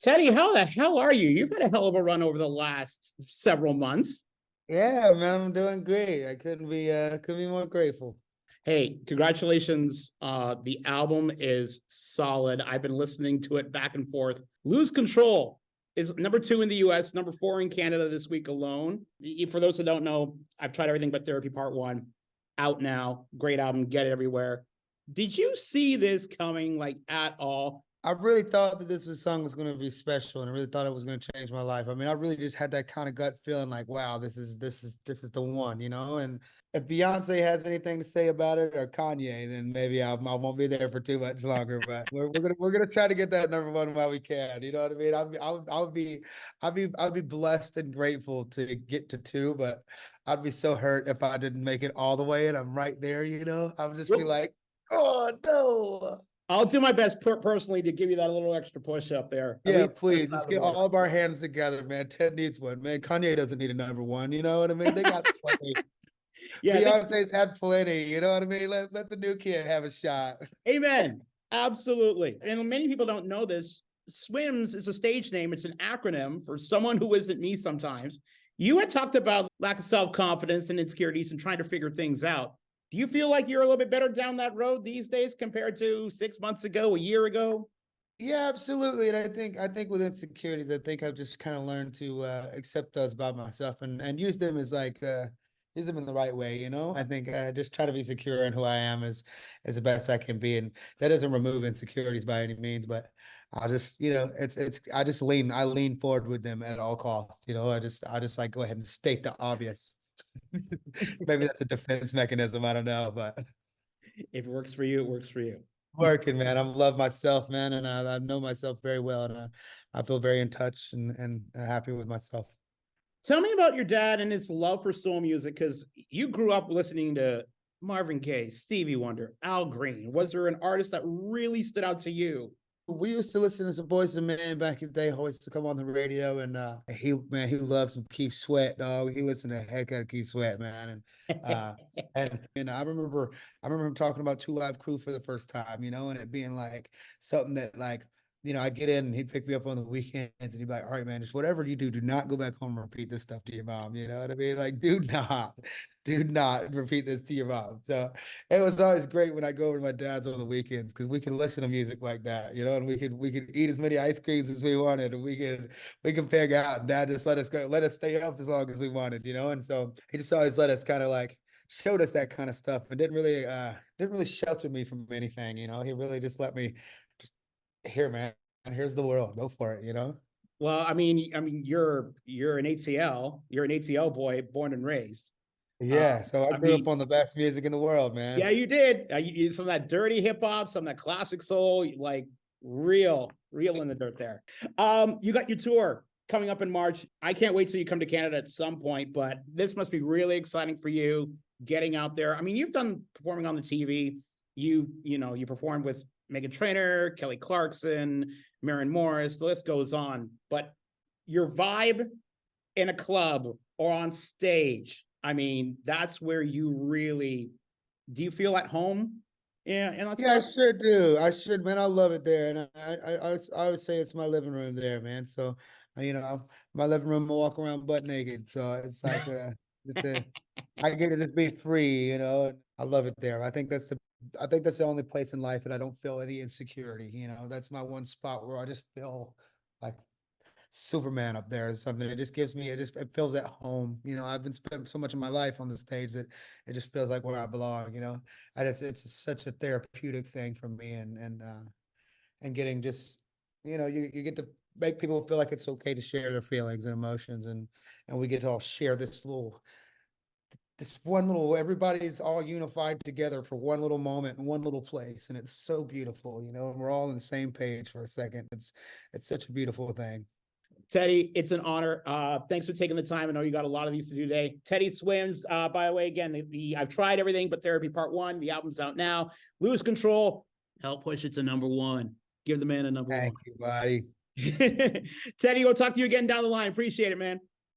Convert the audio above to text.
Teddy, how the hell are you? You've had a hell of a run over the last several months. Yeah, man, I'm doing great. I couldn't be more grateful. Hey, congratulations. The album is solid. I've been listening to it back and forth. Lose Control is number 2 in the US, number 4 in Canada this week alone. For those who don't know, I've tried everything but Therapy Part 1. Out now. Great album. Get it everywhere. Did you see this coming like at all? I really thought that song was going to be special, and I really thought it was going to change my life. I mean, I really just had that kind of gut feeling, like, wow, this is the one, you know. And if Beyonce has anything to say about it, or Kanye, then maybe I won't be there for too much longer. But we're gonna try to get that number one while we can. You know what I mean? I'll be blessed and grateful to get to two, but I'd be so hurt if I didn't make it all the way, and I'm right there. You know, I would just be like, oh no. I'll do my best personally to give you that little extra push up there. At Yeah, least please. Just get all of our hands together, man. Ted needs one, man. Kanye doesn't need a number one. You know what I mean? They got plenty. Yeah, Beyonce's had plenty. You know what I mean? Let the new kid have a shot. amen. Absolutely. And many people don't know this. SWIMS is a stage name. It's an acronym for someone who isn't me sometimes. You had talked about lack of self-confidence and insecurities and trying to figure things out. Do you feel like you're a little bit better down that road these days compared to 6 months ago, a year ago? Yeah, absolutely. And I think with insecurities, I think I've just kind of learned to accept those about myself and use them as like use them in the right way, you know. I think just try to be secure in who I am as the best I can be. And that doesn't remove insecurities by any means, but I'll just, you know, it's I lean forward with them at all costs, you know. I just like go ahead and state the obvious. Maybe that's a defense mechanism. I don't know, but If it works for you, it works for you. working, man. I love myself, man, and I know myself very well, and I feel very in touch and happy with myself. Tell me about your dad and his love for soul music, because you grew up listening to Marvin Gaye, Stevie Wonder, Al Green. Was there an artist that really stood out to you? We used to listen to some Boys and Men back in the day. Always to come on the radio, and he loves some Keith Sweat, dog. He listened to heck out of Keith Sweat, man, and I remember him talking about Two Live Crew for the first time, you know, and it being like something that like. You know, I'd get in and he'd pick me up on the weekends and he'd be like, all right, man, just whatever you do not go back home and repeat this stuff to your mom. You know what I mean? Like, do not repeat this to your mom. So it was always great when I go over to my dad's on the weekends because we can listen to music like that, you know, and we could eat as many ice creams as we wanted, and we can pig out. And dad just let us stay up as long as we wanted, you know. And so he just always let us kind of like showed us that kind of stuff and didn't really shelter me from anything, you know. He really just let me just here, man. Here's the world. Go for it, you know. Well, I mean, you're an ATL. You're an ATL boy, born and raised. Uh, Yeah, so I I grew up mean, on the best music in the world, man. yeah, you did. Some of that dirty hip hop, some of that classic soul, like real in the dirt there. You got your tour coming up in March. I can't wait till you come to Canada at some point, but this must be really exciting for you getting out there. I mean, you've done performing on the TV. You performed with Megan Trainor, Kelly Clarkson, Maren Morris. The list goes on. But your vibe in a club or on stage, I mean, that's where you really do you feel at home? Yeah, in that Yeah, I spot. sure do. I should, man. I love it there, and I would say it's my living room there, man. So, you know, my living room, I walk around butt naked. So it's like it's a, I get to just be free, you know. And I love it there. I think that's the only place in life that I don't feel any insecurity. You know, that's my one spot where I just feel like Superman up there is something. It just gives me, it feels at home. You know, I've been spending so much of my life on the stage that it just feels like where I belong. You know, it's such a therapeutic thing for me, and getting just, you know, you get to make people feel like it's okay to share their feelings and emotions, and we get to all share this one little, everybody's all unified together for one little moment in one little place, and it's so beautiful. You know, and we're all on the same page for a second. It's such a beautiful thing. Teddy, it's an honor. Thanks for taking the time. I know you got a lot of these to do today. Teddy Swims, by the way, again, I've tried everything but Therapy Part 1. The album's out now. Lose Control. Help push it to number 1. Give the man a number 1. Thank you, buddy. Teddy, we'll talk to you again down the line. Appreciate it, man.